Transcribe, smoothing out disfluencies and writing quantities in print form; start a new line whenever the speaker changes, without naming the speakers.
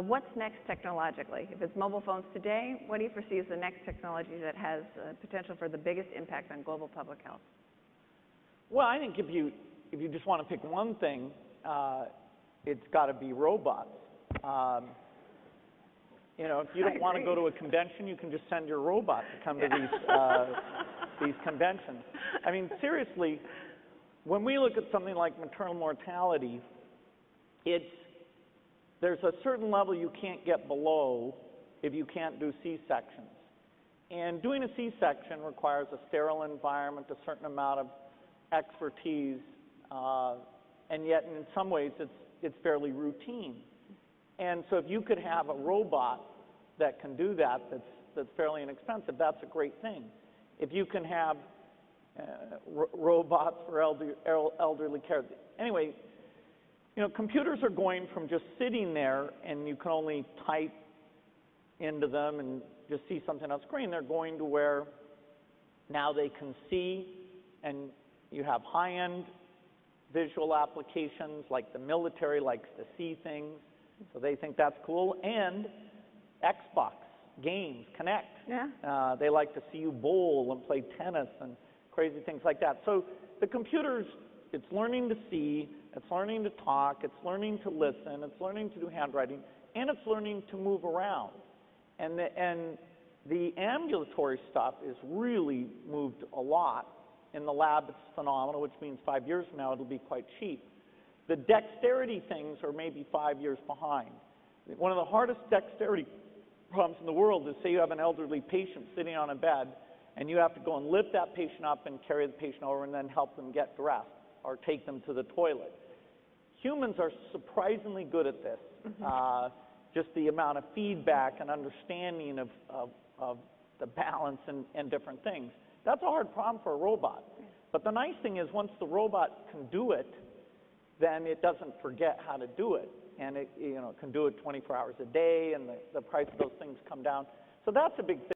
What's next technologically? If it's mobile phones today, what do you foresee as the next technology that has potential for the biggest impact on global public health?
Well, I think if you just want to pick one thing, it's got to be robots. You know, if you don't want to go to a convention, you can just send your robot to come to these conventions. I mean, seriously, when we look at something like maternal mortality, there's a certain level you can't get below if you can't do C-sections. And doing a C-section requires a sterile environment, a certain amount of expertise, and yet in some ways it's fairly routine. And so if you could have a robot that can do that, that's fairly inexpensive, that's a great thing. If you can have robots for elderly care. Anyway, you know, computers are going from just sitting there and you can only type into them and just see something on screen. They're going to where now they can see, and you have high-end visual applications, like the military likes to see things. So they think that's cool. And Xbox, games, Connect. Yeah. They like to see you bowl and play tennis and crazy things like that. So the computers, it's learning to see, it's learning to talk, it's learning to listen, it's learning to do handwriting, and it's learning to move around. And the ambulatory stuff is really moved a lot. In the lab, it's phenomenal, which means 5 years from now it'll be quite cheap. The dexterity things are maybe 5 years behind. One of the hardest dexterity problems in the world is, say you have an elderly patient sitting on a bed and you have to go and lift that patient up and carry the patient over and then help them get dressed or take them to the toilet. Humans are surprisingly good at this. Just the amount of feedback and understanding of the balance and different things. That's a hard problem for a robot. But the nice thing is once the robot can do it, then it doesn't forget how to do it. And it, you know, can do it 24 hours a day, and the price of those things come down. So that's a big thing.